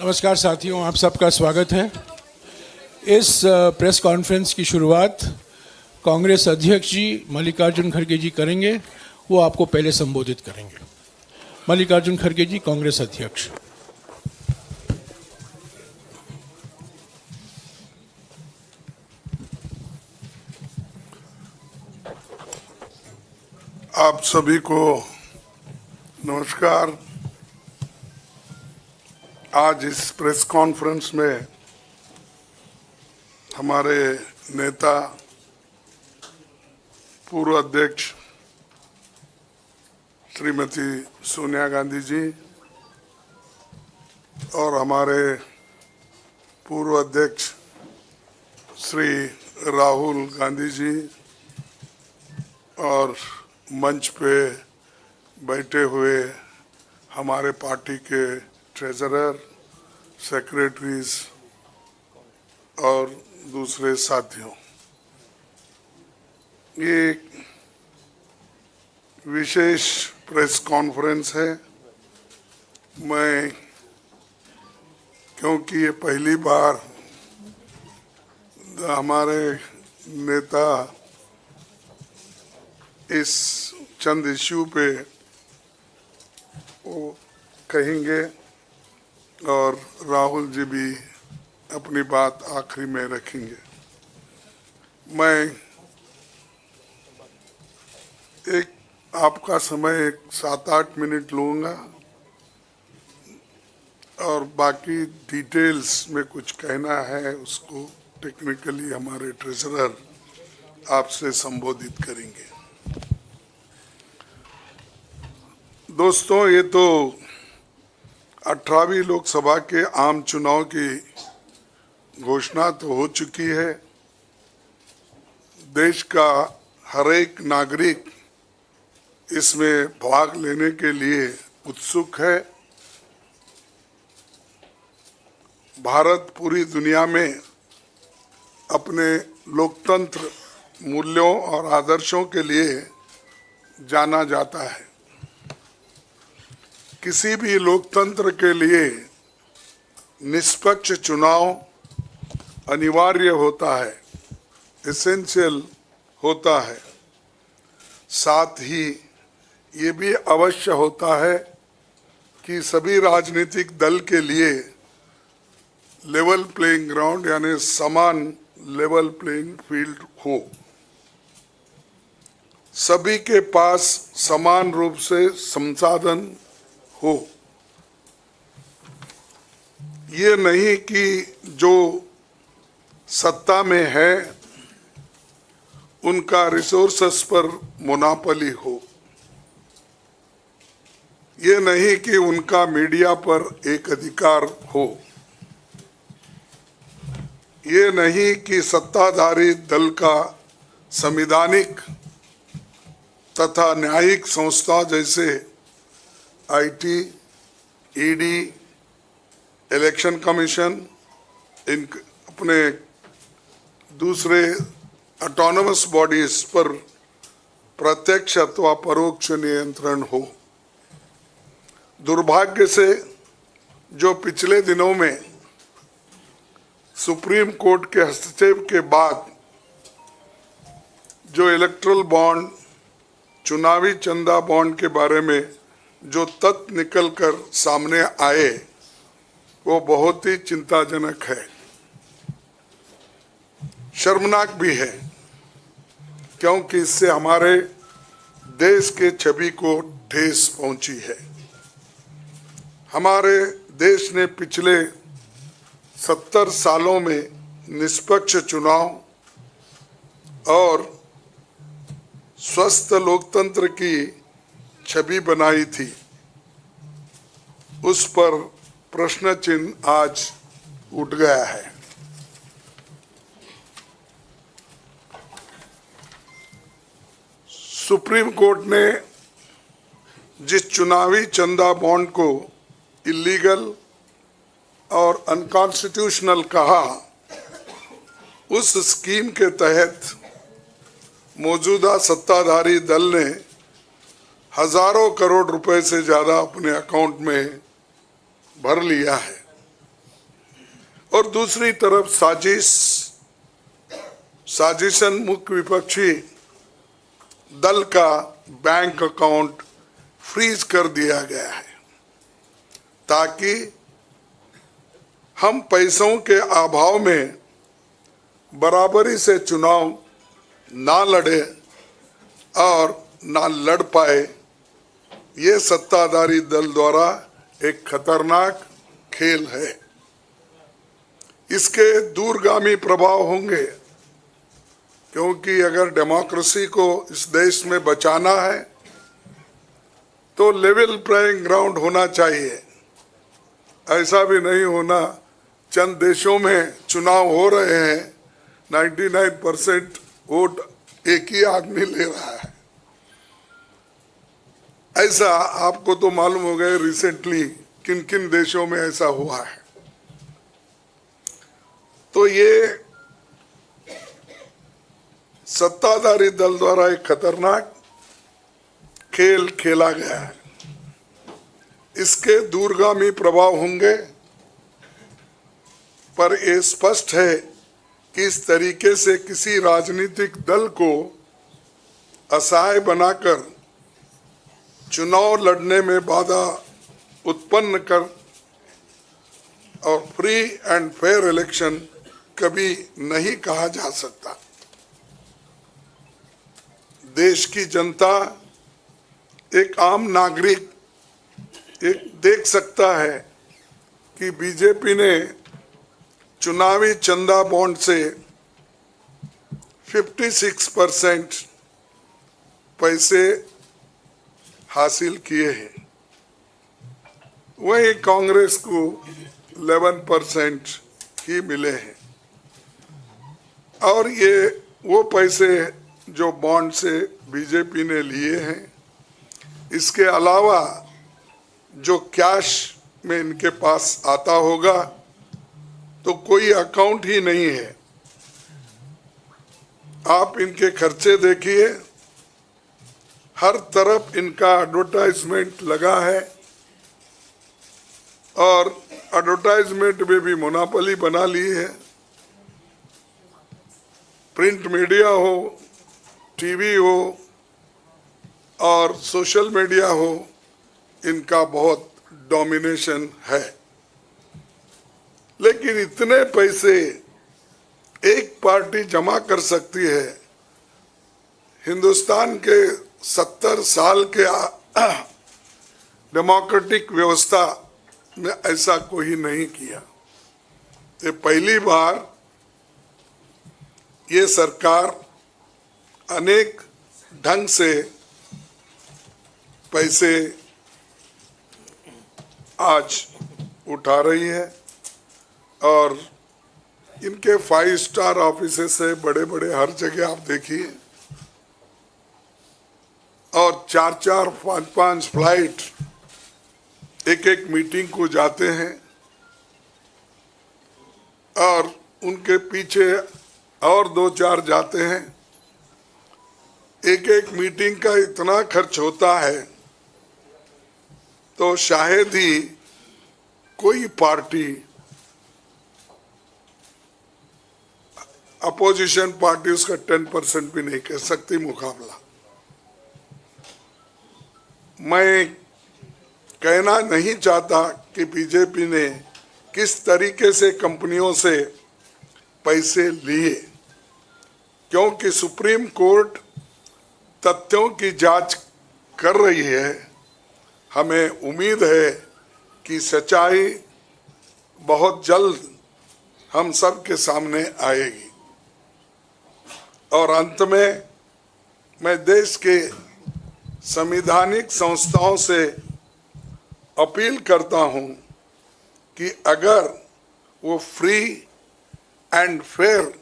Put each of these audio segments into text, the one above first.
नमस्कार साथियों, आप सबका स्वागत है। इस प्रेस कॉन्फ्रेंस की शुरुआत कांग्रेस अध्यक्ष जी मल्लिकार्जुन खड़गे जी करेंगे। वो आपको पहले संबोधित करेंगे। मल्लिकार्जुन खड़गे जी, कांग्रेस अध्यक्ष। आप सभी को नमस्कार। आज इस प्रेस कॉन्फ्रेंस में हमारे नेता पूर्व अध्यक्ष श्रीमती सोनिया गांधी जी और हमारे पूर्व अध्यक्ष श्री राहुल गांधी जी और मंच पे बैठे हुए हमारे पार्टी के ट्रेजरर, सेक्रेटरीज और दूसरे साथियों, ये विशेष प्रेस कॉन्फ्रेंस है। मैं क्योंकि ये पहली बार हमारे नेता इस चंद इश्यू पे वो कहेंगे और राहुल जी भी अपनी बात आखिरी में रखेंगे। मैं एक आपका समय 7-8 मिनट लूँगा और बाकी डिटेल्स में कुछ कहना है उसको टेक्निकली हमारे ट्रेजरर आपसे संबोधित करेंगे। दोस्तों, ये तो 18वीं लोकसभा के आम चुनाव की घोषणा तो हो चुकी है। देश का हर एक नागरिक इसमें भाग लेने के लिए उत्सुक है। भारत पूरी दुनिया में अपने लोकतंत्र मूल्यों और आदर्शों के लिए जाना जाता है। किसी भी लोकतंत्र के लिए निष्पक्ष चुनाव अनिवार्य होता है, एसेंशियल होता है। साथ ही ये भी अवश्य होता है कि सभी राजनीतिक दल के लिए लेवल प्लेइंग ग्राउंड यानी समान लेवल प्लेइंग फील्ड हो, सभी के पास समान रूप से संसाधन हो। ये नहीं कि जो सत्ता में है उनका रिसोर्सेस पर मोनोपोली हो। ये नहीं कि उनका मीडिया पर एक अधिकार हो। ये नहीं कि सत्ताधारी दल का संवैधानिक तथा न्यायिक संस्था जैसे आईटी, ईडी, इलेक्शन कमीशन, इन अपने दूसरे ऑटोनमस बॉडीज पर प्रत्यक्ष अथवा परोक्ष नियंत्रण हो। दुर्भाग्य से जो पिछले दिनों में सुप्रीम कोर्ट के हस्तक्षेप के बाद जो इलेक्ट्रल बॉन्ड, चुनावी चंदा बॉन्ड के बारे में जो तथ्य निकलकर सामने आए वो बहुत ही चिंताजनक है, शर्मनाक भी है, क्योंकि इससे हमारे देश के छवि को ठेस पहुंची है। हमारे देश ने पिछले 70 सालों में निष्पक्ष चुनाव और स्वस्थ लोकतंत्र की छवि बनाई थी। उस पर प्रश्न चिन्ह आज उठ गया है। सुप्रीम कोर्ट ने जिस चुनावी चंदा बॉन्ड को इलीगल और अनकॉन्स्टिट्यूशनल कहा, उस स्कीम के तहत मौजूदा सत्ताधारी दल ने हजारों करोड़ रुपए से ज्यादा अपने अकाउंट में भर लिया है। और दूसरी तरफ साजिशन मुख्य विपक्षी दल का बैंक अकाउंट फ्रीज कर दिया गया है ताकि हम पैसों के अभाव में बराबरी से चुनाव ना लड़े और ना लड़ पाए। ये सत्ताधारी दल द्वारा एक खतरनाक खेल है। इसके दूरगामी प्रभाव होंगे, क्योंकि अगर डेमोक्रेसी को इस देश में बचाना है तो लेवल प्लेइंग ग्राउंड होना चाहिए। ऐसा भी नहीं होना चंद देशों में चुनाव हो रहे हैं, 99% वोट एक ही आदमी ले रहा है। ऐसा आपको तो मालूम हो गया रिसेंटली किन किन देशों में ऐसा हुआ है। तो ये सत्ताधारी दल द्वारा एक खतरनाक खेल खेला गया है। इसके दूरगामी प्रभाव होंगे, पर यह स्पष्ट है कि इस तरीके से किसी राजनीतिक दल को असहाय बनाकर चुनाव लड़ने में बाधा उत्पन्न कर और फ्री एंड फेयर इलेक्शन कभी नहीं कहा जा सकता। देश की जनता, एक आम नागरिक एक देख सकता है कि बीजेपी ने चुनावी चंदा बॉन्ड से 56% पैसे हासिल किए हैं, वहीं कांग्रेस को 11% ही मिले हैं। और ये वो पैसे जो बॉन्ड से बीजेपी ने लिए हैं, इसके अलावा जो कैश में इनके पास आता होगा तो कोई अकाउंट ही नहीं है। आप इनके खर्चे देखिए, हर तरफ इनका एडवर्टाइजमेंट लगा है और एडवर्टाइजमेंट में भी मोनोपोली बना ली है। प्रिंट मीडिया हो, टीवी हो और सोशल मीडिया हो, इनका बहुत डोमिनेशन है। लेकिन इतने पैसे एक पार्टी जमा कर सकती है, हिंदुस्तान के 70 साल के डेमोक्रेटिक व्यवस्था में ऐसा कोई नहीं किया। ये पहली बार ये सरकार अनेक ढंग से पैसे आज उठा रही है और इनके 5 स्टार ऑफिसेस से बड़े बड़े हर जगह आप देखिए, और 4-4, 5-5 फ्लाइट एक मीटिंग को जाते हैं और उनके पीछे और 2-4 जाते हैं। एक मीटिंग का इतना खर्च होता है तो शायद ही कोई पार्टी, अपोजिशन पार्टी उसका 10% भी नहीं कह सकती मुकाबला। मैं कहना नहीं चाहता कि बीजेपी ने किस तरीके से कंपनियों से पैसे लिए, क्योंकि सुप्रीम कोर्ट तथ्यों की जांच कर रही है। हमें उम्मीद है कि सच्चाई बहुत जल्द हम सब के सामने आएगी। और अंत में मैं देश के संवैधानिक संस्थाओं से अपील करता हूं कि अगर वो फ्री एंड फेयर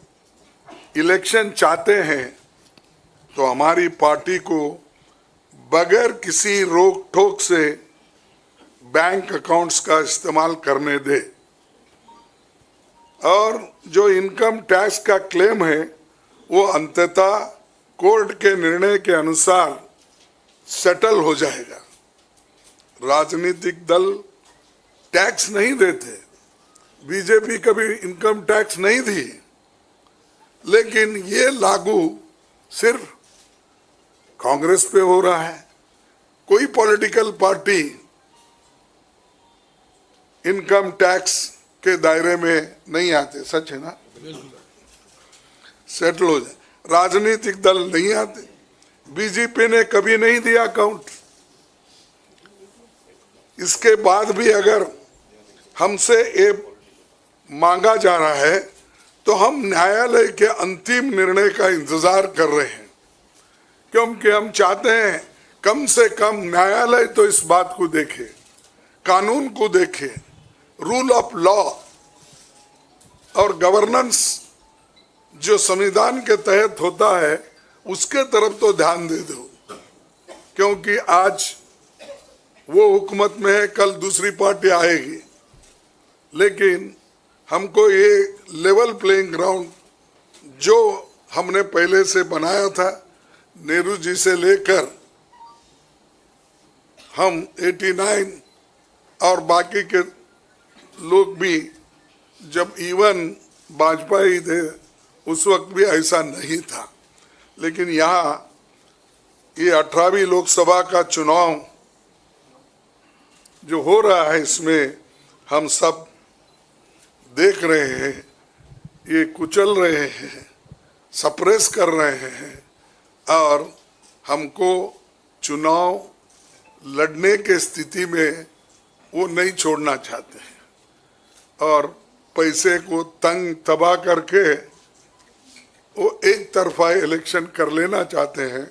इलेक्शन चाहते हैं तो हमारी पार्टी को बगैर किसी रोक टोक से बैंक अकाउंट्स का इस्तेमाल करने दे, और जो इनकम टैक्स का क्लेम है वो अंततः कोर्ट के निर्णय के अनुसार सेटल हो जाएगा। राजनीतिक दल टैक्स नहीं देते, बीजेपी कभी इनकम टैक्स नहीं दी, लेकिन ये लागू सिर्फ कांग्रेस पे हो रहा है। कोई पॉलिटिकल पार्टी इनकम टैक्स के दायरे में नहीं आते, सच है ना? सेटल हो जाए, राजनीतिक दल नहीं आते। बीजेपी ने कभी नहीं दिया अकाउंट। इसके बाद भी अगर हमसे ये मांगा जा रहा है तो हम न्यायालय के अंतिम निर्णय का इंतजार कर रहे हैं, क्योंकि हम चाहते हैं कम से कम न्यायालय तो इस बात को देखे, कानून को देखे, रूल ऑफ लॉ और गवर्नेंस जो संविधान के तहत होता है उसके तरफ तो ध्यान दे दो, क्योंकि आज वो हुकूमत में है, कल दूसरी पार्टी आएगी। लेकिन हमको ये लेवल प्लेइंग ग्राउंड जो हमने पहले से बनाया था, नेहरू जी से लेकर हम 89 और बाकी के लोग भी, जब इवन वाजपेयी थे उस वक्त भी ऐसा नहीं था। लेकिन यहाँ ये 18वीं लोकसभा का चुनाव जो हो रहा है, इसमें हम सब देख रहे हैं, ये कुचल रहे हैं, सप्रेस कर रहे हैं और हमको चुनाव लड़ने के स्थिति में वो नहीं छोड़ना चाहते हैं और पैसे को तंग तबाह करके वो एक तरफा इलेक्शन कर लेना चाहते हैं।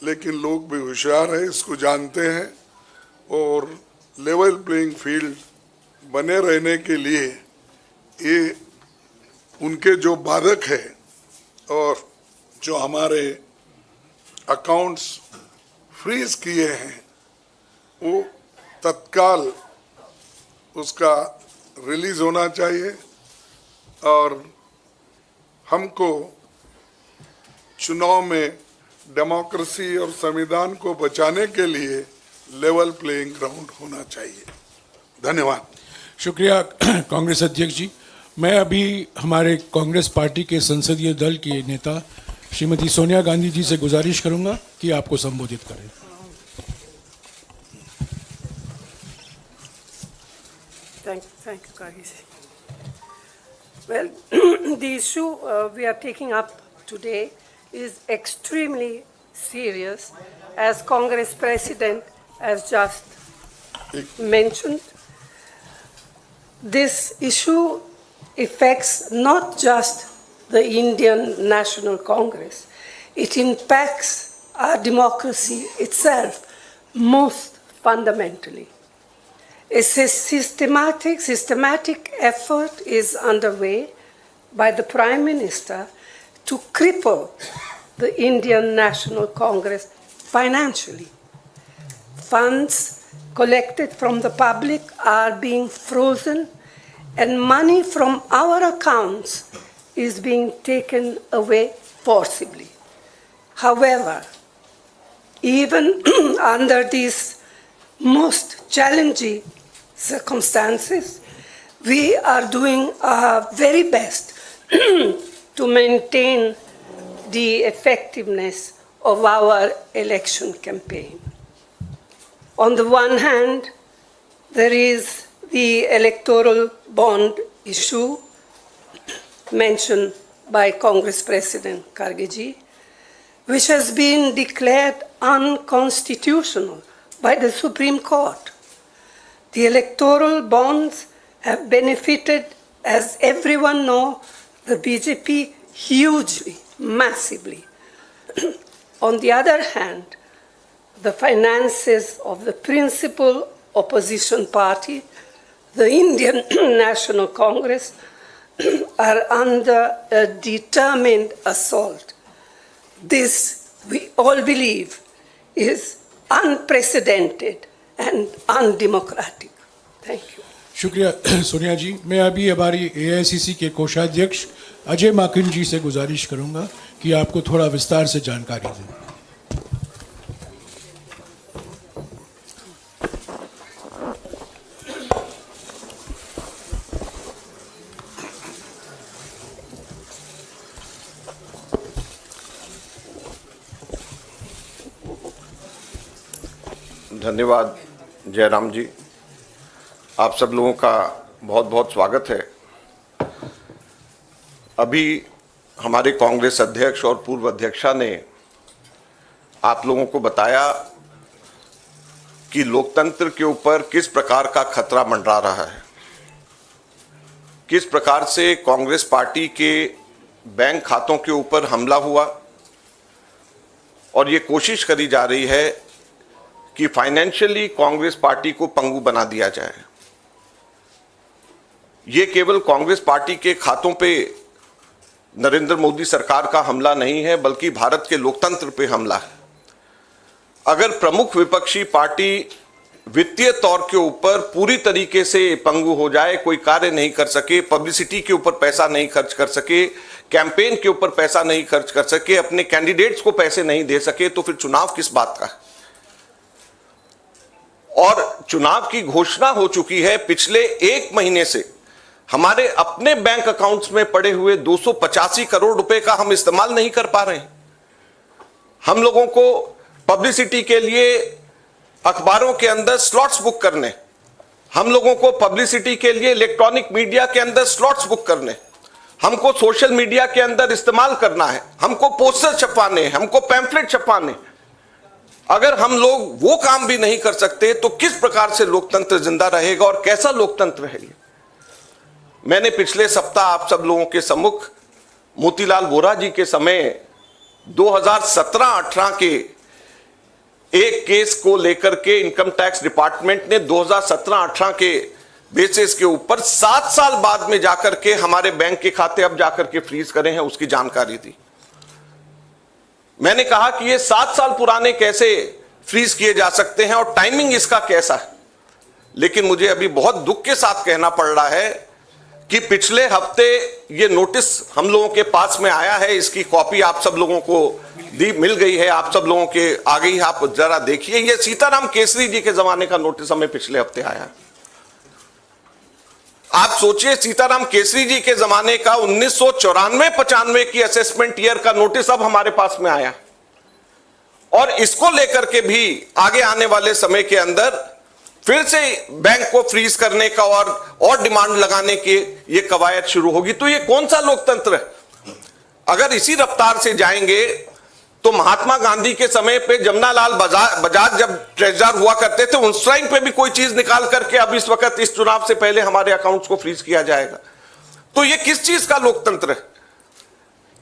लेकिन लोग भी होशियार है, इसको जानते हैं और लेवल प्लेइंग फील्ड बने रहने के लिए ये उनके जो बाधक है और जो हमारे अकाउंट्स फ्रीज किए हैं वो तत्काल उसका रिलीज होना चाहिए और हमको चुनाव में डेमोक्रेसी और संविधान को बचाने के लिए लेवल प्लेइंग ग्राउंड होना चाहिए। धन्यवाद। शुक्रिया कांग्रेस अध्यक्ष जी। मैं अभी हमारे कांग्रेस पार्टी के संसदीय दल के नेता श्रीमती सोनिया गांधी जी से गुजारिश करूंगा कि आपको संबोधित करें। Thank you, Kahisi. Well, the issue we are taking up today is extremely serious, as Congress President has just mentioned. This issue affects not just the Indian National Congress, it impacts our democracy itself most fundamentally. A systematic effort is underway by the Prime Minister to cripple the Indian National Congress financially. Funds collected from the public are being frozen, and money from our accounts is being taken away forcibly. However, even under these most challenging circumstances, we are doing our very best to maintain the effectiveness of our election campaign. On the one hand, there is the electoral bond issue mentioned by Congress President Kharge, which has been declared unconstitutional by the Supreme Court. The electoral bonds have benefited, as everyone knows, the BJP hugely, massively. On the other hand, the finances of the principal opposition party, the Indian National Congress, are under a determined assault. This, we all believe, is unprecedented and undemocratic. Thank you. शुक्रिया सोनिया जी। मैं अभी हमारी AICC के कोषाध्यक्ष अजय माकिन जी से गुजारिश करूंगा कि आपको थोड़ा विस्तार से जानकारी दें। धन्यवाद जयराम जी। आप सब लोगों का बहुत बहुत स्वागत है। अभी हमारे कांग्रेस अध्यक्ष और पूर्व अध्यक्षा ने आप लोगों को बताया कि लोकतंत्र के ऊपर किस प्रकार का खतरा मंडरा रहा है, किस प्रकार से कांग्रेस पार्टी के बैंक खातों के ऊपर हमला हुआ और ये कोशिश करी जा रही है कि फाइनेंशियली कांग्रेस पार्टी को पंगु बना दिया जाए। ये केवल कांग्रेस पार्टी के खातों पे नरेंद्र मोदी सरकार का हमला नहीं है, बल्कि भारत के लोकतंत्र पे हमला है। अगर प्रमुख विपक्षी पार्टी वित्तीय तौर के ऊपर पूरी तरीके से पंगु हो जाए, कोई कार्य नहीं कर सके, पब्लिसिटी के ऊपर पैसा नहीं खर्च कर सके, कैंपेन के ऊपर पैसा नहीं खर्च कर सके, अपने कैंडिडेट्स को पैसे नहीं दे सके, तो फिर चुनाव किस बात का? और चुनाव की घोषणा हो चुकी है। पिछले एक महीने से हमारे अपने बैंक अकाउंट्स में पड़े हुए 285 करोड़ रुपए का हम इस्तेमाल नहीं कर पा रहे हैं। हम लोगों को पब्लिसिटी के लिए अखबारों के अंदर स्लॉट्स बुक करने, हम लोगों को पब्लिसिटी के लिए इलेक्ट्रॉनिक मीडिया के अंदर स्लॉट्स बुक करने, हमको सोशल मीडिया के अंदर इस्तेमाल करना है, हमको पोस्टर छपवाने, हमको पैम्फलेट छपवाने। अगर हम लोग वो काम भी नहीं कर सकते तो किस प्रकार से लोकतंत्र जिंदा रहेगा और कैसा लोकतंत्र है ये? मैंने पिछले सप्ताह आप सब लोगों के सम्मुख मोतीलाल वोरा जी के समय 2017-18 के एक केस को लेकर के इनकम टैक्स डिपार्टमेंट ने 2017-18 के बेसिस के ऊपर 7 साल बाद में जाकर के हमारे बैंक के खाते अब जाकर के फ्रीज करे हैं, उसकी जानकारी दी। मैंने कहा कि ये 7 साल पुराने कैसे फ्रीज किए जा सकते हैं और टाइमिंग इसका कैसा है। लेकिन मुझे अभी बहुत दुख के साथ कहना पड़ रहा है कि पिछले हफ्ते ये नोटिस हम लोगों के पास में आया है, इसकी कॉपी आप सब लोगों को मिल गई है, आप सब लोगों के आ गई है, आप जरा देखिए। ये सीताराम केसरी जी के जमाने का नोटिस हमें पिछले हफ्ते आया। आप सोचिए, सीताराम केसरी जी के जमाने का 1994-95 की असेसमेंट ईयर का नोटिस अब हमारे पास में आया, और इसको लेकर के भी आगे आने वाले समय के अंदर फिर से बैंक को फ्रीज करने का और डिमांड लगाने की ये कवायद शुरू होगी। तो ये कौन सा लोकतंत्र है? अगर इसी रफ्तार से जाएंगे तो महात्मा गांधी के समय पे जमनालाल बजाज जब ट्रेजरर हुआ करते थे, उस टाइम पे भी कोई चीज निकाल करके अब इस वक्त इस चुनाव से पहले हमारे अकाउंट्स को फ्रीज किया जाएगा। तो ये किस चीज का लोकतंत्र है?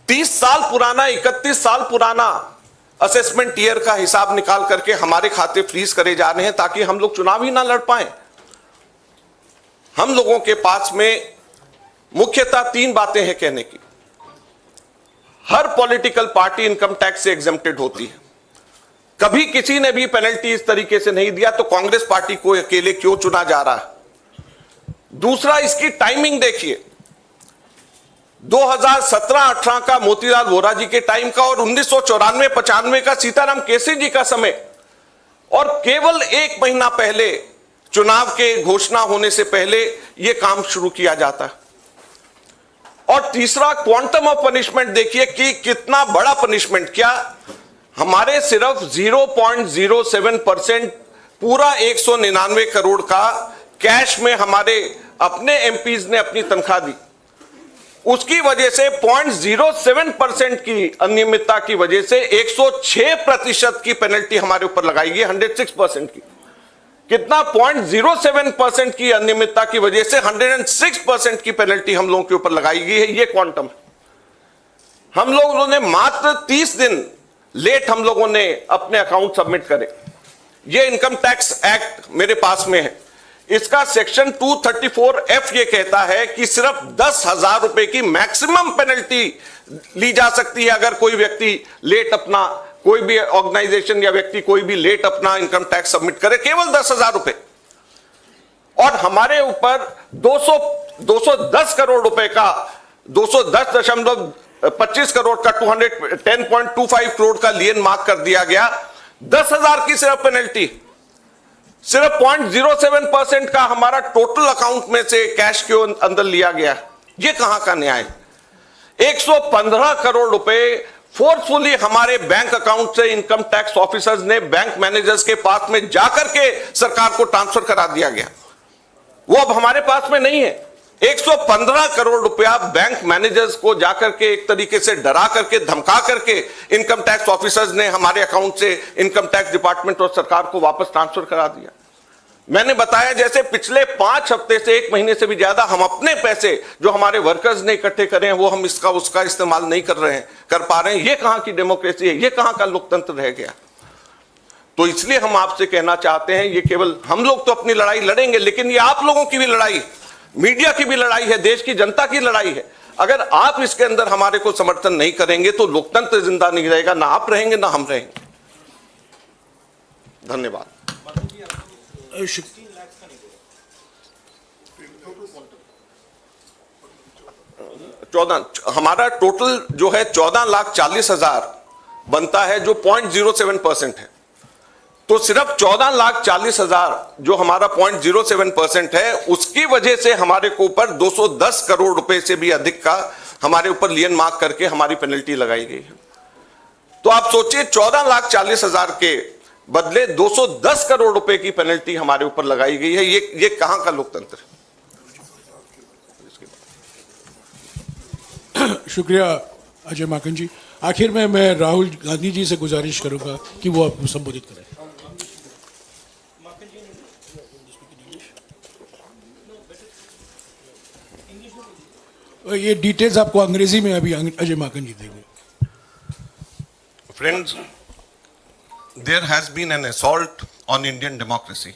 30 साल पुराना, 31 साल पुराना असेसमेंट ईयर का हिसाब निकाल करके हमारे खाते फ्रीज करे जा रहे हैं ताकि हम लोग चुनाव ही ना लड़ पाए। हम लोगों के पास में मुख्यतः 3 बातें हैं कहने की। हर पॉलिटिकल पार्टी इनकम टैक्स से एग्जेम्प्टेड होती है, कभी किसी ने भी पेनल्टी इस तरीके से नहीं दिया, तो कांग्रेस पार्टी को अकेले क्यों चुना जा रहा है? दूसरा, इसकी टाइमिंग देखिए, 2017-18 का मोतीलाल वोरा जी के टाइम का और 1994-95 का सीताराम केसरी जी का समय, और केवल 1 महीना पहले चुनाव के घोषणा होने से पहले यह काम शुरू किया जाता है। और तीसरा, क्वांटम ऑफ पनिशमेंट देखिए कि कितना बड़ा पनिशमेंट। क्या हमारे सिर्फ 0.07% पूरा 199 करोड़ का कैश में हमारे अपने एमपीज ने अपनी तनख्वाह दी, उसकी वजह से 0.07% की अनियमितता की वजह से 106% की पेनल्टी हमारे ऊपर लगाई गई, 106% की। कितना? 0.07% की अनियमितता की वजह से 106% की पेनल्टी हम लोगों के ऊपर लगाई गई है। ये क्वांटम है। हम लोगों ने मात्र 30 दिन लेट हम लोगों ने अपने अकाउंट सबमिट करे। ये इनकम टैक्स एक्ट मेरे पास में है, इसका सेक्शन 234F ये कहता है कि सिर्फ 10,000 रुपए की मैक्सिमम पेनल्टी ली जा सकती है अगर कोई व्यक्ति लेट अपना, कोई भी ऑर्गेनाइजेशन या व्यक्ति कोई भी लेट अपना इनकम टैक्स सबमिट करे, केवल 10,000 रुपए। और हमारे ऊपर 210 करोड़ रुपए का 210.25 करोड़ का 210.25 करोड़ का लियन मार्क कर दिया गया। 10,000 की सिर्फ पेनल्टी, सिर्फ 0.07% का हमारा टोटल अकाउंट में से कैश के अंदर लिया गया। ये कहां का न्याय? 115 करोड़ रुपए फोर्सफुली हमारे बैंक अकाउंट से इनकम टैक्स ऑफिसर्स ने बैंक मैनेजर्स के पास में जाकर के सरकार को ट्रांसफर करा दिया गया। वो अब हमारे पास में नहीं है। 115 करोड़ रुपया बैंक मैनेजर्स को जाकर के एक तरीके से डरा करके धमका करके इनकम टैक्स ऑफिसर्स ने हमारे अकाउंट से इनकम टैक्स डिपार्टमेंट और सरकार को वापस ट्रांसफर करा दिया। मैंने बताया जैसे पिछले 5 हफ्ते से 1 महीने से भी ज्यादा हम अपने पैसे जो हमारे वर्कर्स ने इकट्ठे करे हैं वो हम इसका उसका इस्तेमाल नहीं कर पा रहे हैं। ये कहां की डेमोक्रेसी है, ये कहां का लोकतंत्र रह गया। तो इसलिए हम आपसे कहना चाहते हैं, ये केवल हम लोग तो अपनी लड़ाई लड़ेंगे, लेकिन ये आप लोगों की भी लड़ाई, मीडिया की भी लड़ाई है, देश की जनता की लड़ाई है। अगर आप इसके अंदर हमारे को समर्थन नहीं करेंगे तो लोकतंत्र जिंदा नहीं रहेगा, ना आप रहेंगे ना हम रहेंगे। धन्यवाद। हमारा टोटल जो है 14,40,000 बनता है, जो 0.07% है। तो सिर्फ 14,40,000 जो हमारा 0.07% है, उसकी वजह से हमारे को ऊपर 210 करोड़ रुपए से भी अधिक का हमारे ऊपर लियन मार्क करके हमारी पेनल्टी लगाई गई है। तो आप सोचिए 14,40,000 के बदले 210 करोड़ रुपए की पेनल्टी हमारे ऊपर लगाई गई है। ये कहां का लोकतंत्र है? शुक्रिया अजय माकन जी। आखिर में मैं राहुल गांधी जी से गुजारिश करूंगा कि वो आपको संबोधित करें। ये डिटेल्स आपको अंग्रेजी में अभी अजय माकन जी देंगे। Friends, there has been an assault on Indian democracy.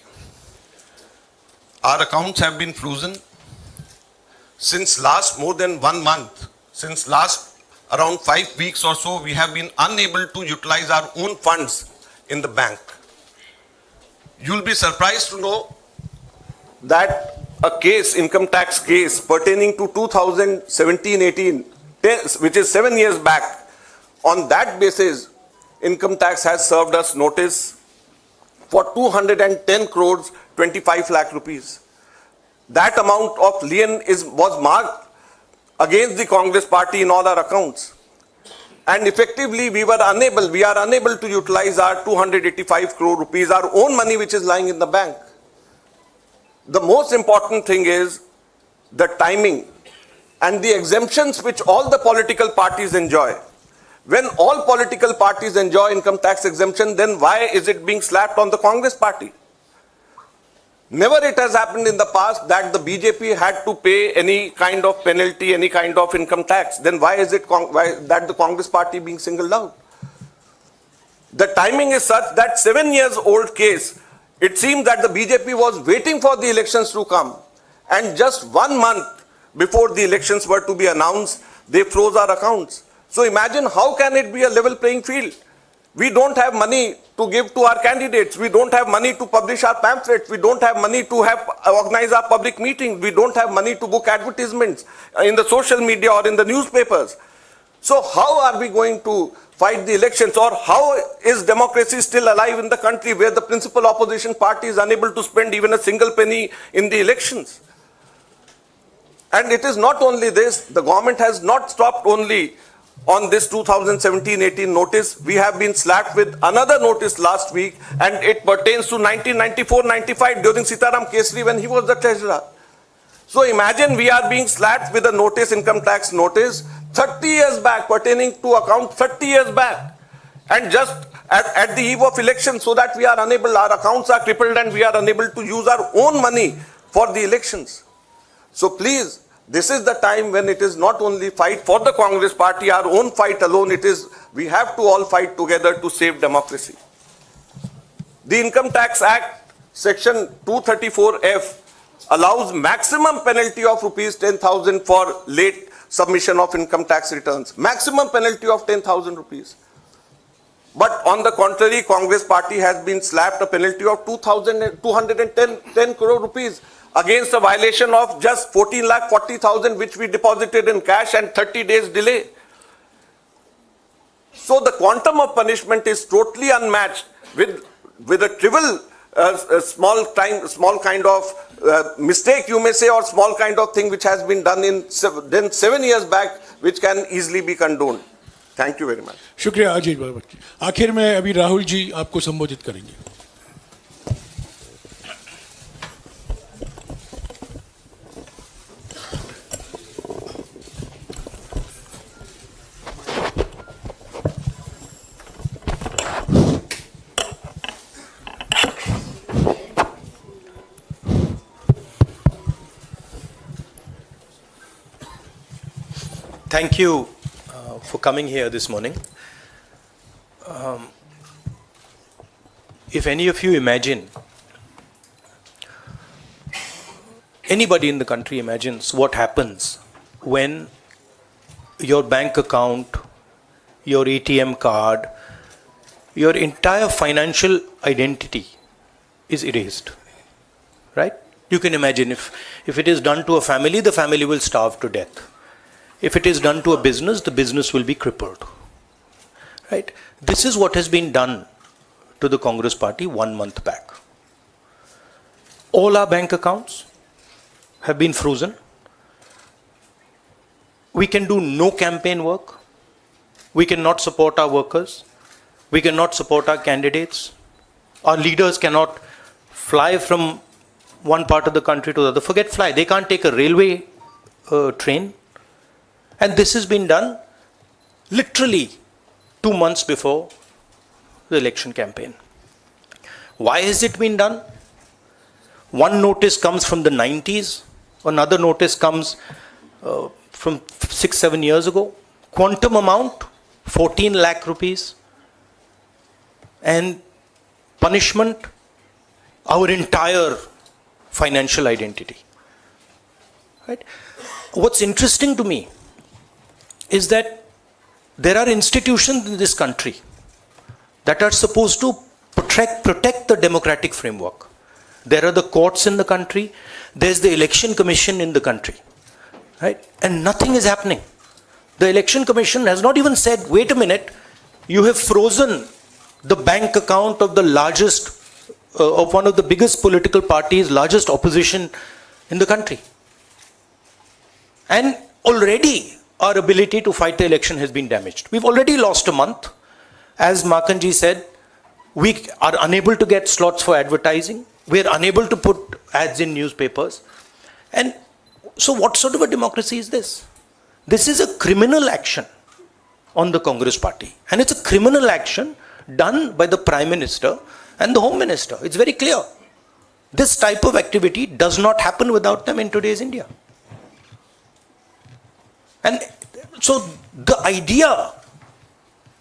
Our accounts have been frozen since last more than 1 month. Since last around 5 weeks or so, we have been unable to utilize our own funds in the bank. You'll be surprised to know that a case, income tax case pertaining to 2017-18, which is 7 years back, on that basis, income tax has served us notice for 210 crores 25 lakh rupees. That amount of lien was marked against the Congress party in all our accounts. And effectively we are unable to utilize our 285 crore rupees, our own money which is lying in the bank. The most important thing is the timing and the exemptions which all the political parties enjoy. When all political parties enjoy income tax exemption, then why is it being slapped on the Congress party? Never it has happened in the past that the BJP had to pay any kind of penalty, any kind of income tax. Then why is it that the Congress party being singled out? The timing is such that 7 years old case, it seems that the BJP was waiting for the elections to come, and just 1 month before the elections were to be announced, they froze our accounts. So imagine how can it be a level playing field? We don't have money to give to our candidates. We don't have money to publish our pamphlets. We don't have money to organize our public meetings. We don't have money to book advertisements in the social media or in the newspapers. So how are we going to fight the elections, or how is democracy still alive in the country where the principal opposition party is unable to spend even a single penny in the elections? And it is not only this, the government has not stopped only on this 2017-18 notice. We have been slapped with another notice last week, and it pertains to 1994-95 during Sitaram Kesri when he was the treasurer. So imagine we are being slapped with a notice, income tax notice, 30 years back, pertaining to account 30 years back. And just at the eve of election, so that we are unable, our accounts are crippled and we are unable to use our own money for the elections. So please, this is the time when it is not only fight for the Congress party, our own fight alone, it is, we have to all fight together to save democracy. The Income Tax Act, section 234F, allows maximum penalty of rupees 10,000 for late submission of income tax returns. Maximum penalty of 10,000 rupees. But on the contrary, Congress party has been slapped a penalty of 210 crore rupees against a violation of just 14,40,000 which we deposited in cash and 30 days delay. So the quantum of punishment is totally unmatched with a trivial small kind of mistake, you may say, or small kind of thing which has been done in 7 years back, which can easily be condoned. Thank you very much. शुक्रिया अजीत बाबा जी। आखिर में अभी राहुल जी आपको संबोधित करेंगे। Thank you for coming here this morning. If any of you imagine, anybody in the country imagines what happens when your bank account, your ATM card, your entire financial identity is erased, right? You can imagine if it is done to a family, the family will starve to death. If it is done to a business, the business will be crippled. Right? This is what has been done to the Congress party 1 month back. All our bank accounts have been frozen. We can do no campaign work. We cannot support our workers. We cannot support our candidates. Our leaders cannot fly from one part of the country to the other. Forget fly. They can't take a railway train. And this has been done literally 2 months before the election campaign. Why has it been done? One notice comes from the 90s, another notice comes from 6-7 years ago. Quantum amount 14 lakh rupees, and punishment our entire financial identity. Right? What's interesting to me is that there are institutions in this country that are supposed to protect the democratic framework. There are the courts in the country, there's the election commission in the country, right? And nothing is happening. The election commission has not even said, wait a minute, you have frozen the bank account of the largest, of one of the biggest political parties, largest opposition in the country. And already our ability to fight the election has been damaged. We've already lost a month. As Makanji said, we are unable to get slots for advertising. We are unable to put ads in newspapers. And so what sort of a democracy is this? This is a criminal action on the Congress party. And it's a criminal action done by the Prime Minister and the Home Minister. It's very clear. This type of activity does not happen without them in today's India. And so the idea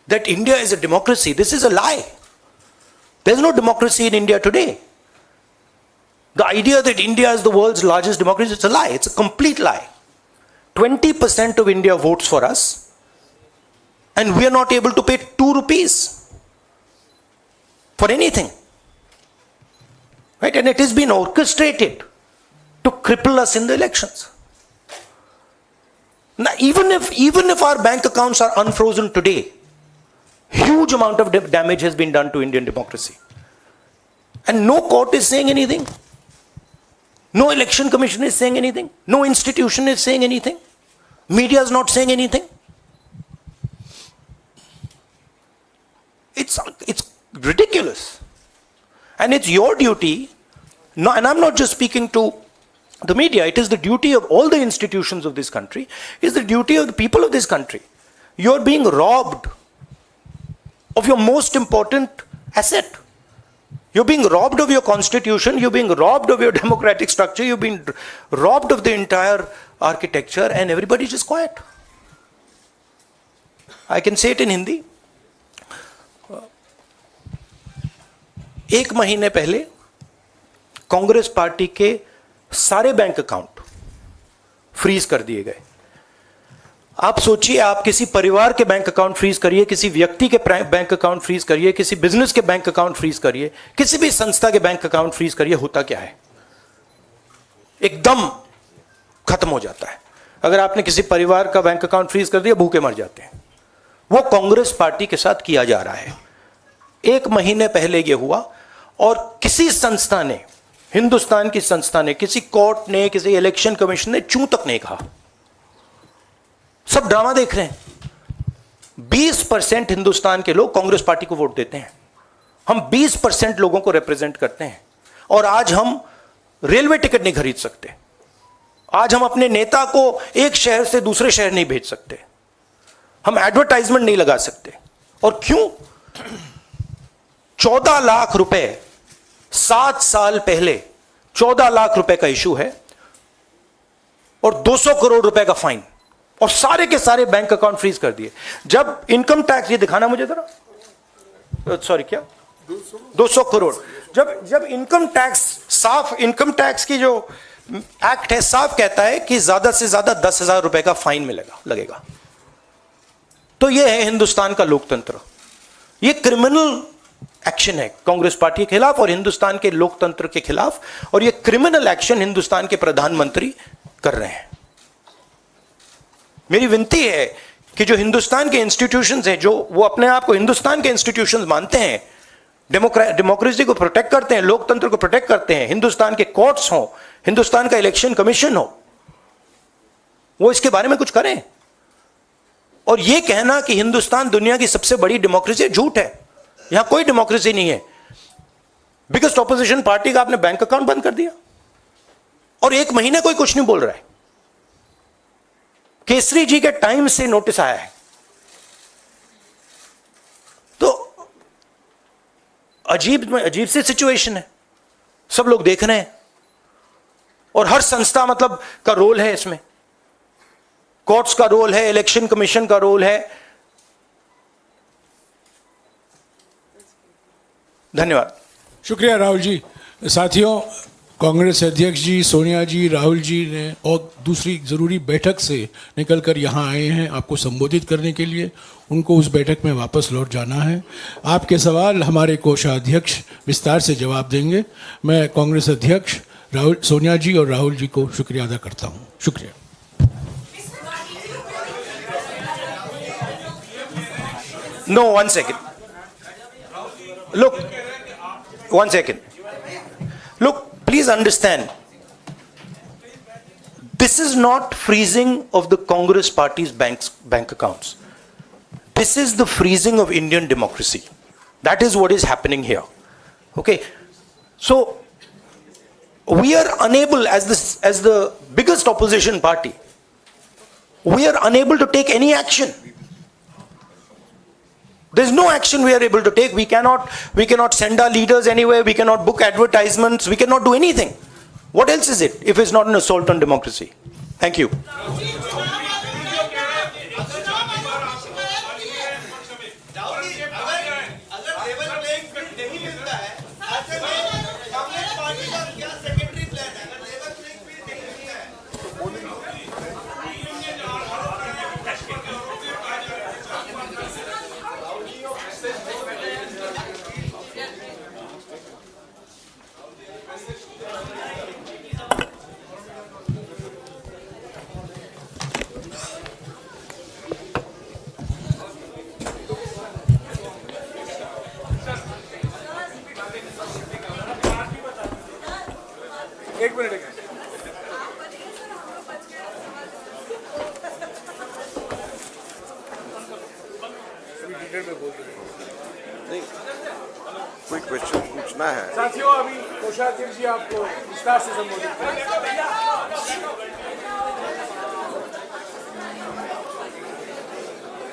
that India is a democracy, this is a lie. There's no democracy in India today. The idea that India is the world's largest democracy, it's a lie. It's a complete lie. 20% of India votes for us, and we are not able to pay 2 rupees for anything. Right? And it has been orchestrated to cripple us in the elections. Now, even if our bank accounts are unfrozen today, huge amount of damage has been done to Indian democracy. And no court is saying anything. No election commission is saying anything. No institution is saying anything. Media is not saying anything. It's ridiculous. And it's your duty, no, and I'm not just speaking to the media, it is the duty of all the institutions of this country, it's the duty of the people of this country. You're being robbed of your most important asset. You're being robbed of your constitution, you're being robbed of your democratic structure, you're being robbed of the entire architecture, and everybody's just quiet. I can say it in Hindi. एक महीने पहले Congress party के सारे bank account freeze कर दिए गए. आप सोचिए, आप किसी परिवार के बैंक अकाउंट फ्रीज करिए, किसी व्यक्ति के बैंक अकाउंट फ्रीज करिए, किसी बिजनेस के बैंक अकाउंट फ्रीज करिए, किसी भी संस्था के बैंक अकाउंट फ्रीज करिए, होता क्या है? एकदम खत्म हो जाता है. अगर आपने किसी परिवार का बैंक अकाउंट फ्रीज कर दिया, भूखे मर जाते हैं. वो कांग्रेस पार्टी के साथ किया जा रहा है. एक महीने पहले ये हुआ और किसी संस्था ने, हिंदुस्तान की संस्था ने, किसी कोर्ट ने, किसी इलेक्शन कमीशन ने चूं तक नहीं कहा. सब ड्रामा देख रहे हैं. 20% हिंदुस्तान के लोग कांग्रेस पार्टी को वोट देते हैं। हम 20% लोगों को रिप्रेजेंट करते हैं। और आज हम रेलवे टिकट नहीं खरीद सकते, आज हम अपने नेता को एक शहर से दूसरे शहर नहीं भेज सकते, हम एडवर्टाइजमेंट नहीं लगा सकते। और क्यों? 14 लाख रुपए 7 साल पहले 14 लाख रुपए का इशू है और 200 करोड़ रुपए का फाइन, और सारे के सारे बैंक अकाउंट फ्रीज कर दिए। जब इनकम टैक्स, ये दिखाना मुझे जरा, सॉरी क्या 200 करोड़, जब इनकम टैक्स, साफ इनकम टैक्स की जो एक्ट है साफ कहता है कि ज्यादा से ज्यादा 10,000 रुपए का फाइन लगेगा। तो यह है हिंदुस्तान का लोकतंत्र। यह क्रिमिनल एक्शन है कांग्रेस पार्टी के खिलाफ और हिंदुस्तान के लोकतंत्र के खिलाफ, और यह क्रिमिनल एक्शन हिंदुस्तान के प्रधानमंत्री कर रहे हैं। मेरी विनती है कि जो हिंदुस्तान के इंस्टीट्यूशंस हैं, जो वो अपने आप को हिंदुस्तान के इंस्टीट्यूशंस मानते हैं, डेमोक्रेसी को प्रोटेक्ट करते हैं, लोकतंत्र को प्रोटेक्ट करते हैं, हिंदुस्तान के कोर्ट्स हो, हिंदुस्तान का इलेक्शन कमीशन हो, वो इसके बारे में कुछ करें। और यह कहना कि हिंदुस्तान दुनिया की सबसे बड़ी डेमोक्रेसी, झूठ है। यहां कोई डेमोक्रेसी नहीं है। बिगेस्ट ऑपोजिशन पार्टी का आपने बैंक अकाउंट बंद कर दिया और 1 महीने कोई कुछ नहीं बोल रहा है। केसरी जी के टाइम से नोटिस आया है। तो अजीब सी सिचुएशन है, सब लोग देख रहे हैं और हर संस्था मतलब का रोल है इसमें, कोर्ट्स का रोल है, इलेक्शन कमीशन का रोल है। धन्यवाद। शुक्रिया राहुल जी। साथियों, कांग्रेस अध्यक्ष जी, सोनिया जी, राहुल जी ने और दूसरी ज़रूरी बैठक से निकलकर यहाँ आए हैं आपको संबोधित करने के लिए। उनको उस बैठक में वापस लौट जाना है। आपके सवाल हमारे कोषाध्यक्ष विस्तार से जवाब देंगे। मैं कांग्रेस अध्यक्ष सोनिया जी और राहुल जी को शुक्रिया अदा करता हूँ। शुक्रिया। No, 1 second. Look, 1 second. Look, please understand. This is not freezing of the Congress party's bank accounts. This is the freezing of Indian democracy. That is what is happening here. Okay? So, we are unable, as the biggest opposition party, we are unable to take any action. There's no action we are able to take. We cannot send our leaders anywhere. We cannot book advertisements. We cannot do anything. What else is it if it's not an assault on democracy? Thank you. एक minute कोई question पूछना है? साथियों, अभी कोषाध्यक्ष जी आपको विस्तार से संबोधित करेंगे।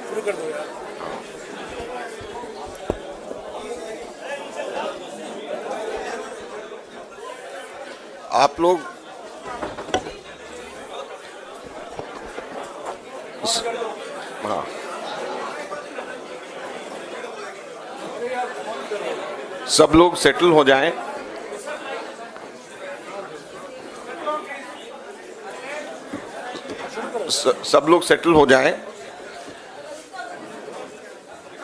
शुरू कर दो यार। आप लोग हाँ, सब लोग सेटल हो जाएं। सब लोग सेटल हो जाएं।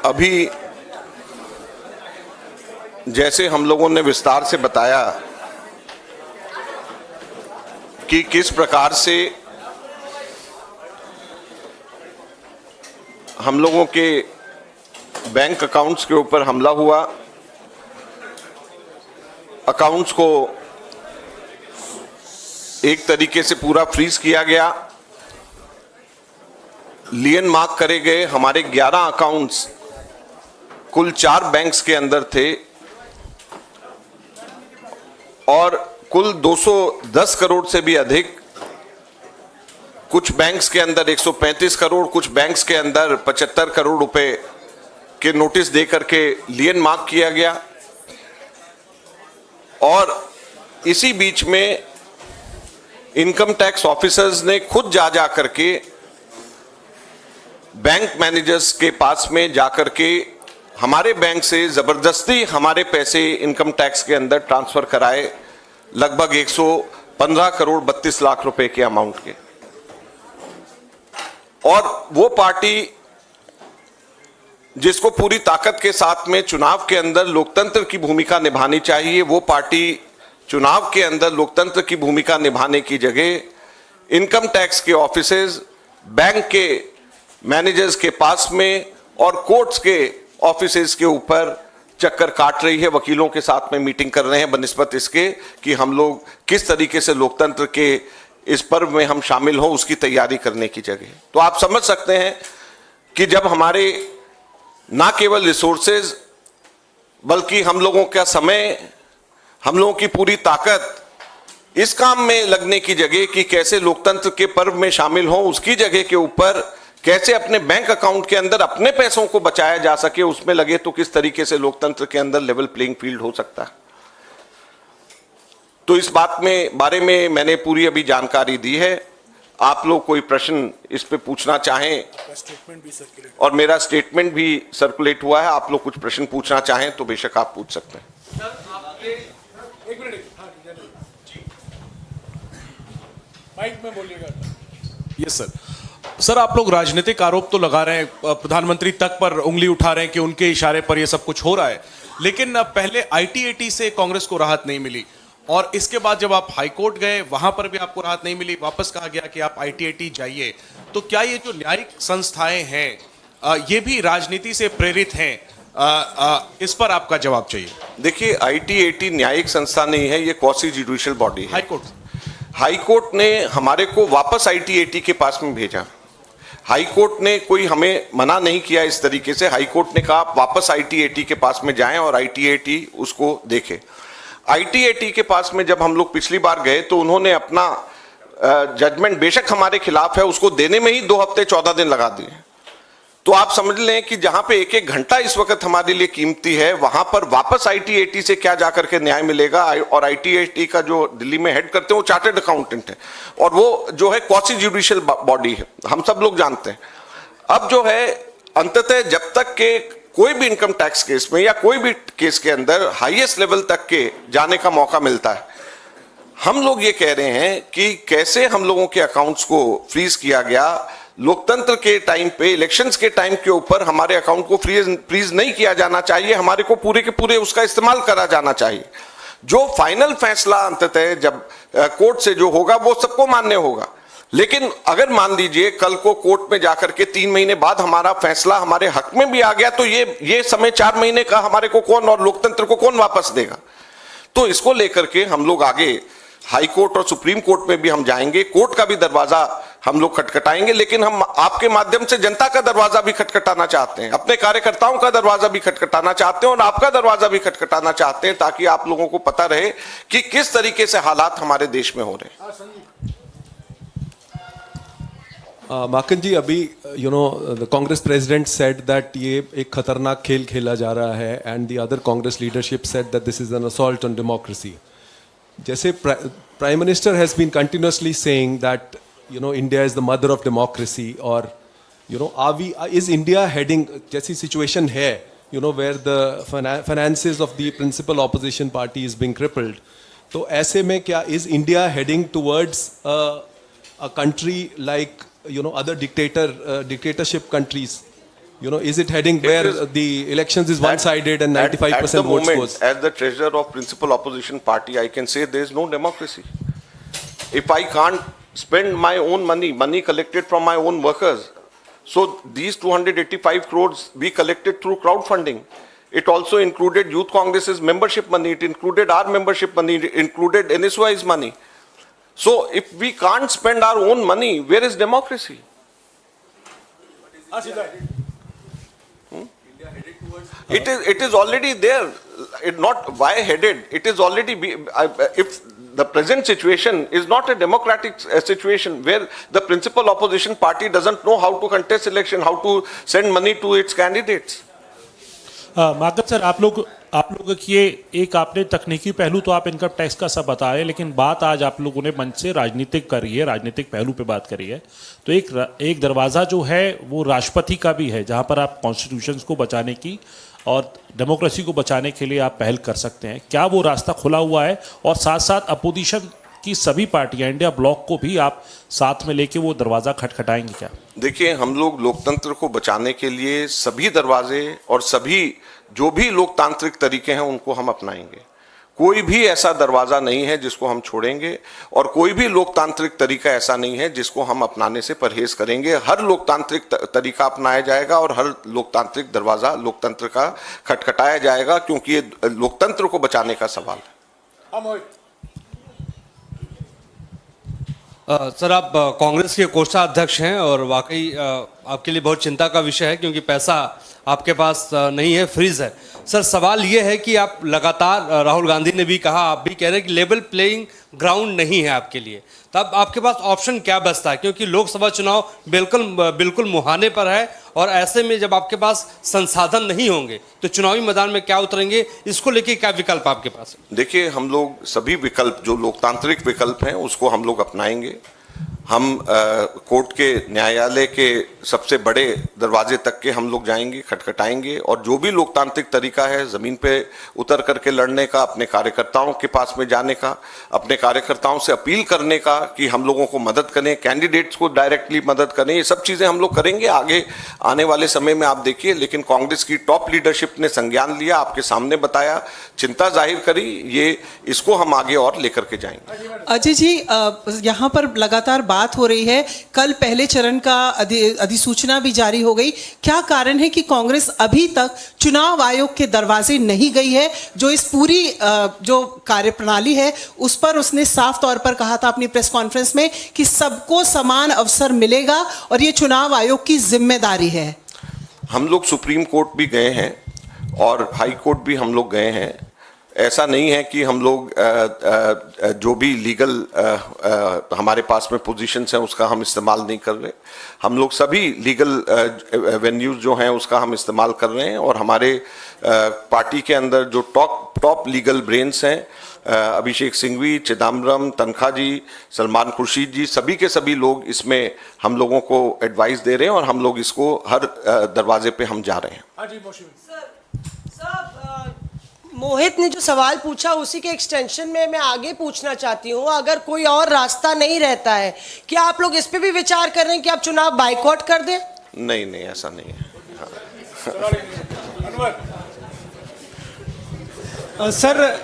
अभी जैसे हम लोगों ने विस्तार से बताया कि किस प्रकार से हम लोगों के बैंक अकाउंट्स के ऊपर हमला हुआ, अकाउंट्स को एक तरीके से पूरा फ्रीज किया गया लियन मार्क करे गए हमारे 11 अकाउंट्स कुल 4 बैंक्स के अंदर थे और कुल 210 करोड़ से भी अधिक कुछ बैंक्स के अंदर 135 करोड़, कुछ बैंक्स के अंदर 75 करोड़ रुपए के नोटिस दे करके लियन मार्क किया गया। और इसी बीच में इनकम टैक्स ऑफिसर्स ने खुद जा करके बैंक मैनेजर्स के पास में जाकर के हमारे बैंक से जबरदस्ती हमारे पैसे इनकम टैक्स के अंदर ट्रांसफर कराए, लगभग 115 करोड़ 32 लाख रुपए के अमाउंट के। और वो पार्टी जिसको पूरी ताकत के साथ में चुनाव के अंदर लोकतंत्र की भूमिका निभानी चाहिए, वो पार्टी चुनाव के अंदर लोकतंत्र की भूमिका निभाने की जगह इनकम टैक्स के ऑफिसेज, बैंक के मैनेजर्स के पास में और कोर्ट्स के ऑफिसेज के ऊपर चक्कर काट रही है, वकीलों के साथ में मीटिंग कर रहे हैं बनिस्बत इसके कि हम लोग किस तरीके से लोकतंत्र के इस पर्व में हम शामिल हों, उसकी तैयारी करने की जगह। तो आप समझ सकते हैं कि जब हमारे ना केवल रिसोर्सेज बल्कि हम लोगों का समय, हम लोगों की पूरी ताकत इस काम में लगने की जगह कि कैसे लोकतंत्र के पर्व में शामिल हों, उसकी जगह के ऊपर कैसे अपने बैंक अकाउंट के अंदर अपने पैसों को बचाया जा सके, उसमें लगे तो किस तरीके से लोकतंत्र के अंदर लेवल प्लेइंग फील्ड हो सकता है। तो इस बारे में मैंने पूरी अभी जानकारी दी है। आप लोग कोई प्रश्न इस पे पूछना चाहें, और मेरा स्टेटमेंट भी सर्कुलेट हुआ है, आप लोग कुछ प्रश्न पूछना चाहें तो बेशक आप पूछ सकते हैं। माइक में बोलिएगा। यस सर, आप लोग राजनीतिक आरोप तो लगा रहे हैं, प्रधानमंत्री तक पर उंगली उठा रहे हैं कि उनके इशारे पर यह सब कुछ हो रहा है, लेकिन पहले आईटीएटी से कांग्रेस को राहत नहीं मिली और इसके बाद जब आप हाईकोर्ट गए वहां पर भी आपको राहत नहीं मिली, वापस कहा गया कि आप आईटीएटी जाइए। तो क्या ये जो न्यायिक संस्थाएं हैं ये भी राजनीति से प्रेरित हैं? इस पर आपका जवाब चाहिए। देखिए, आईटीएटी न्यायिक संस्था नहीं है, ये क्वासी जुडिशियल बॉडी है। हाईकोर्ट ने हमारे को वापस आईटीएटी के पास में भेजा। हाईकोर्ट ने कोई हमें मना नहीं किया इस तरीके से। हाईकोर्ट ने कहा आप वापस आईटीएटी के पास में जाएं और आईटीएटी उसको देखे। आईटीएटी के पास में जब हम लोग पिछली बार गए तो उन्होंने अपना जजमेंट बेशक हमारे खिलाफ है, उसको देने में ही 2 हफ्ते 14 दिन लगा दिए। तो आप समझ लें कि जहां पे 1-1 घंटा इस वक्त हमारे लिए कीमती है, वहां पर वापस आईटीएटी से क्या जाकर के न्याय मिलेगा। और आईटीएटी का जो दिल्ली में हेड करते हैं वो चार्टर्ड अकाउंटेंट है और वो जो है क्वासी जुडिशियल बॉडी है, हम सब लोग जानते हैं। अब जो है अंततः जब तक के कोई भी इनकम टैक्स केस में या कोई भी केस के अंदर हाईएस्ट लेवल तक के जाने का मौका मिलता है, हम लोग ये कह रहे हैं कि कैसे हम लोगों के अकाउंट्स को फ्रीज किया गया। लोकतंत्र के टाइम पे, इलेक्शंस के टाइम के ऊपर हमारे अकाउंट को फ्रीज नहीं किया जाना चाहिए, हमारे को पूरे के पूरे उसका इस्तेमाल करा जाना चाहिए। जो फाइनल फैसला अंततः जब कोर्ट से जो होगा वो सबको मान्य होगा। लेकिन अगर मान लीजिए कल को कोर्ट में जाकर के 3 महीने बाद हमारा फैसला हमारे हक में भी आ गया, तो ये समय 4 महीने का हमारे को कौन और लोकतंत्र को कौन वापस देगा। तो इसको लेकर के हम लोग आगे हाई कोर्ट और सुप्रीम कोर्ट में भी हम जाएंगे, कोर्ट का भी दरवाजा हम लोग खटखटाएंगे, लेकिन हम आपके माध्यम से जनता का दरवाजा भी खटखटाना चाहते हैं, अपने कार्यकर्ताओं का दरवाजा भी खटखटाना चाहते हैं और आपका दरवाजा भी खटखटाना चाहते हैं, ताकि आप लोगों को पता रहे कि किस तरीके से हालात हमारे देश में हो रहे हैं। माकन जी, अभी the Congress president said that ये एक खतरनाक खेल खेला जा रहा है and the other Congress leadership said that this is an assault on democracy. जैसे prime minister has been continuously saying that India is the mother of democracy, और इज इंडिया हेडिंग, जैसी सिचुएशन है where the finances of the principal opposition party is being crippled, तो ऐसे में क्या is India heading towards a country like other dictatorship countries? Is it heading where the elections is one-sided and 95% votes goes? As the treasurer of principal opposition party, I can say there is no democracy. If I can't spend my own money collected from my own workers, so these 285 crores we collected through crowdfunding. It also included Youth Congress's membership money, it included our membership money, it included NSY's money. So if we can't spend our own money, where is democracy? It is already there. It not why headed. It is already if the present situation is not a democratic situation where the principal opposition party doesn't know how to contest election, how to send money to its candidates. मागत sir, आप लोग की ये एक आपने तकनीकी पहलू तो आप इनकम टैक्स का सब बता रहे हैं, लेकिन बात आज आप लोगों ने मंच से राजनीतिक करी है, राजनीतिक पहलू पे बात करी है। तो एक दरवाज़ा जो है वो राष्ट्रपति का भी है, जहां पर आप कॉन्स्टिट्यूशन को बचाने की और डेमोक्रेसी को बचाने के लिए आप पहल कर सकते हैं। क्या वो रास्ता खुला हुआ है? और साथ साथ अपोजिशन की सभी पार्टियां, इंडिया ब्लॉक को भी आप साथ में लेके वो दरवाज़ा खटखटाएंगे क्या? देखिए, हम लोग लोकतंत्र को बचाने के लिए सभी दरवाजे और सभी जो भी लोकतांत्रिक तरीके हैं उनको हम अपनाएंगे। कोई भी ऐसा दरवाजा नहीं है जिसको हम छोड़ेंगे और कोई भी लोकतांत्रिक तरीका ऐसा नहीं है जिसको हम अपनाने से परहेज करेंगे। हर लोकतांत्रिक तरीका अपनाया जाएगा और हर लोकतांत्रिक दरवाजा लोकतंत्र का खटखटाया जाएगा, क्योंकि ये लोकतंत्र को बचाने का सवाल है। सर, आप कांग्रेस के कोषाध्यक्ष हैं और वाकई आपके लिए बहुत चिंता का विषय है, क्योंकि पैसा आपके पास नहीं है, फ्रीज है। सर, सवाल ये है कि आप लगातार, राहुल गांधी ने भी कहा, आप भी कह रहे हैं कि लेवल प्लेइंग ग्राउंड नहीं है आपके लिए। तब आपके पास ऑप्शन क्या बचता है? क्योंकि लोकसभा चुनाव बिल्कुल मुहाने पर है और ऐसे में जब आपके पास संसाधन नहीं होंगे तो चुनावी मैदान में क्या उतरेंगे? इसको लेके क्या विकल्प आपके पास है? देखिए, हम लोग सभी विकल्प जो लोकतांत्रिक विकल्प हैं उसको हम लोग अपनाएंगे। हम कोर्ट के, न्यायालय के सबसे बड़े दरवाजे तक के हम लोग जाएंगे, खटखटाएंगे और जो भी लोकतांत्रिक तरीका है जमीन पे उतर करके लड़ने का, अपने कार्यकर्ताओं के पास में जाने का, अपने कार्यकर्ताओं से अपील करने का कि हम लोगों को मदद करें, कैंडिडेट्स को डायरेक्टली मदद करें, ये सब चीज़ें हम लोग करेंगे आगे आने वाले समय में। आप देखिए, लेकिन कांग्रेस की टॉप लीडरशिप ने संज्ञान लिया, आपके सामने बताया, चिंता जाहिर करी, ये इसको हम आगे और लेकर के जाएंगे। अजय जी, यहाँ पर लगातार बात हो रही है, कल पहले चरण का अधिसूचना भी जारी हो गई। क्या कारण है कि कांग्रेस अभी तक चुनाव आयोग के दरवाजे नहीं गई है? जो इस पूरी जो कार्यप्रणाली है उस पर उसने साफ तौर पर कहा था अपनी प्रेस कॉन्फ्रेंस में कि सबको समान अवसर मिलेगा और ये चुनाव आयोग की जिम्मेदारी है। हम लोग सुप्रीम कोर्ट भी गए हैं और हाई कोर्ट भी हम लोग गए हैं। ऐसा नहीं है कि हम लोग जो भी लीगल हमारे पास में पोजीशंस हैं उसका हम इस्तेमाल नहीं कर रहे। हम लोग सभी लीगल वेन्यूज जो हैं उसका हम इस्तेमाल कर रहे हैं और हमारे पार्टी के अंदर जो टॉप लीगल ब्रेन्स हैं, अभिषेक सिंघवी, चिदम्बरम, तनखा जी, सलमान खुर्शीद जी, सभी के सभी लोग इसमें हम लोगों को एडवाइस दे रहे हैं और हम लोग इसको हर दरवाजे पे हम जा रहे हैं। मोहित ने जो सवाल पूछा उसी के एक्सटेंशन में मैं आगे पूछना चाहती हूँ, अगर कोई और रास्ता नहीं रहता है, क्या आप लोग इस पे भी विचार कर रहे हैं कि आप चुनाव बाइकआउट कर दें? नहीं, ऐसा नहीं है। सर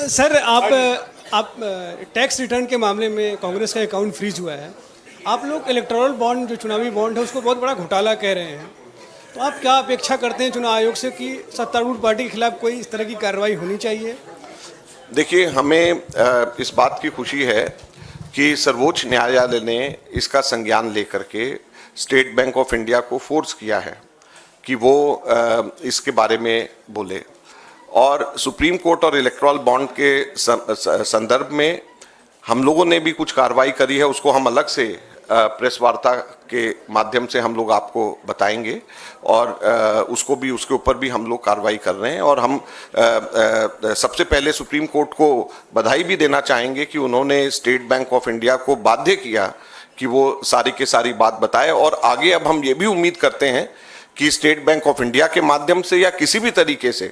सर आप टैक्स रिटर्न के मामले में कांग्रेस का अकाउंट फ्रीज हुआ है। आप लोग इलेक्टोरल बॉन्ड, जो चुनावी बॉन्ड है, उसको बहुत बड़ा घोटाला कह रहे हैं। तो आप क्या अपेक्षा करते हैं चुनाव आयोग से कि सत्तारूढ़ पार्टी के खिलाफ कोई इस तरह की कार्रवाई होनी चाहिए? देखिए, हमें इस बात की खुशी है कि सर्वोच्च न्यायालय ने इसका संज्ञान लेकर के स्टेट बैंक ऑफ इंडिया को फोर्स किया है कि वो इसके बारे में बोले और सुप्रीम कोर्ट और इलेक्टोरल बॉन्ड के संदर्भ में हम लोगों ने भी कुछ कार्रवाई करी है। उसको हम अलग से प्रेस वार्ता के माध्यम से हम लोग आपको बताएंगे और उसको भी, उसके ऊपर भी हम लोग कार्रवाई कर रहे हैं। और हम सबसे पहले सुप्रीम कोर्ट को बधाई भी देना चाहेंगे कि उन्होंने स्टेट बैंक ऑफ इंडिया को बाध्य किया कि वो सारी के सारी बात बताए। और आगे अब हम ये भी उम्मीद करते हैं कि स्टेट बैंक ऑफ इंडिया के माध्यम से या किसी भी तरीके से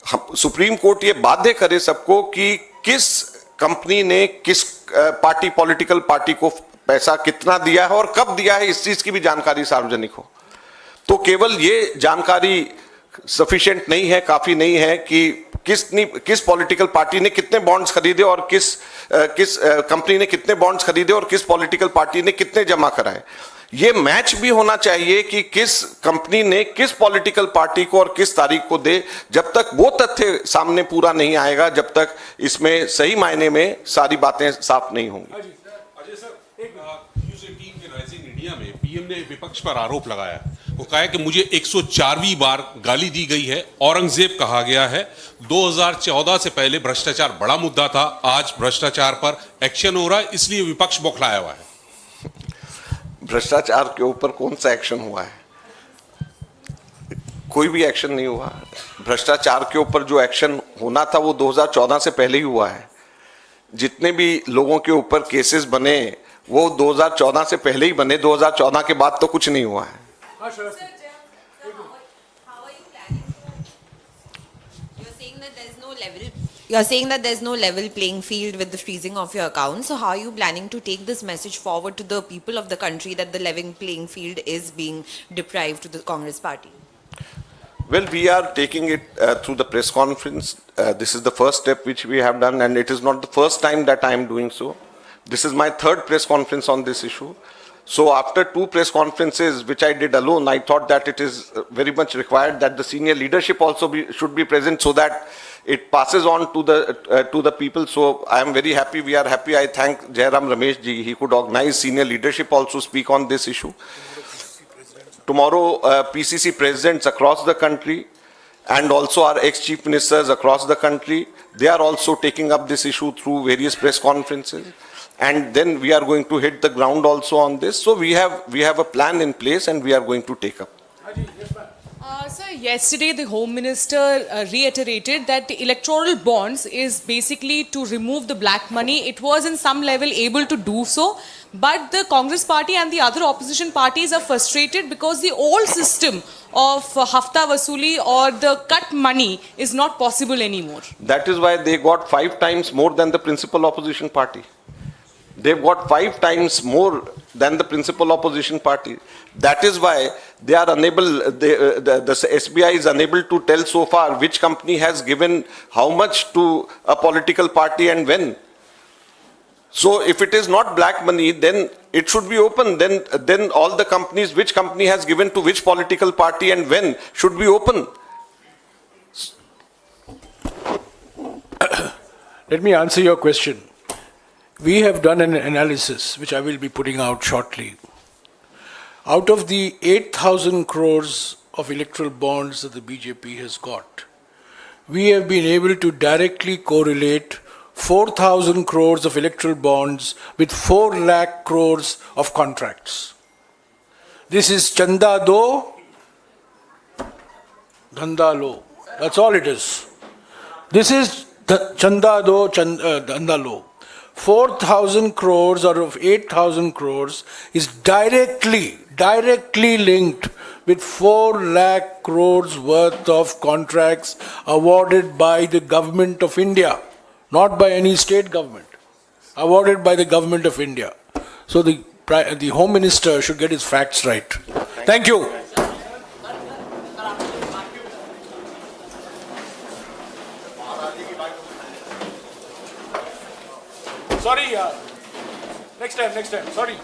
सुप्रीम कोर्ट ये बाध्य करे सबको कि किस कंपनी ने किस पार्टी, पॉलिटिकल पार्टी को पैसा कितना दिया है और कब दिया है, इस चीज की भी जानकारी सार्वजनिक हो। तो केवल ये जानकारी सफिशिएंट नहीं है, काफी नहीं है कि किस पॉलिटिकल पार्टी ने कितने बॉन्ड्स खरीदे और किस कंपनी ने कितने बॉन्ड्स खरीदे और किस पॉलिटिकल पार्टी ने कितने जमा कराए। ये मैच भी होना चाहिए कि किस कंपनी ने किस पॉलिटिकल पार्टी को और किस तारीख को दे। जब तक वो तथ्य सामने पूरा नहीं आएगा, जब तक इसमें सही मायने में सारी बातें साफ नहीं होंगी। अजय सर, एक न्यूज़ 18 के राइजिंग इंडिया में पीएम ने विपक्ष पर आरोप लगाया। वो कहा है कि मुझे 104वीं बार गाली दी गई है, औरंगजेब कहा गया है। 2014 से पहले भ्रष्टाचार बड़ा मुद्दा था, आज भ्रष्टाचार पर एक्शन हो रहा है, इसलिए विपक्ष बौखलाया हुआ है। भ्रष्टाचार के ऊपर कौन सा एक्शन हुआ है? कोई भी एक्शन नहीं हुआ। भ्रष्टाचार के ऊपर जो एक्शन होना था वो 2014 से पहले ही हुआ है। जितने भी लोगों के ऊपर केसेस बने वो 2014 से पहले ही बने, 2014 के बाद तो कुछ नहीं हुआ है। You're saying that there's no level playing field with the freezing of your account. So how are you planning to take this message forward to the people of the country that the level playing field is being deprived to the Congress party? Well, we are taking it through the press conference. This is the first step which we have done, and it is not the first time that I am doing so. This is my third press conference on this issue. So after two press conferences which I did alone, I thought that it is very much required that the senior leadership also should be present so that it passes on to the people. So I am very happy. We are happy. I thank Jairam Ramesh ji. He could organize senior leadership also speak on this issue. Tomorrow, PCC presidents across the country and also our ex-chief ministers across the country, they are also taking up this issue through various press conferences. And then we are going to hit the ground also on this. So we have a plan in place and we are going to take up. Sir, yesterday the Home Minister reiterated that the electoral bonds is basically to remove the black money. It was in some level able to do so, but the Congress party and the other opposition parties are frustrated because the old system of hafta vasuli or the cut money is not possible anymore. That is why they got 5 times more than the principal opposition party. They've got 5 times more than the principal opposition party. That is why they are unable, the SBI is unable to tell so far which company has given how much to a political party and when. So if it is not black money, then it should be open. Then all the companies, which company has given to which political party and when, should be open. Let me answer your question. We have done an analysis, which I will be putting out shortly. Out of the 8,000 crores of electoral bonds that the BJP has got, we have been able to directly correlate 4,000 crores of electoral bonds with 4 lakh crores of contracts. This is Chanda Do, Dhanda Lo. That's all it is. This is Chanda Do, Dhanda Lo. 4,000 crores out of 8,000 crores is directly linked with 4 lakh crores worth of contracts awarded by the government of India, not by any state government, awarded by the government of India. So the Home Minister should get his facts right. Thank you. Sorry, next time. Sorry.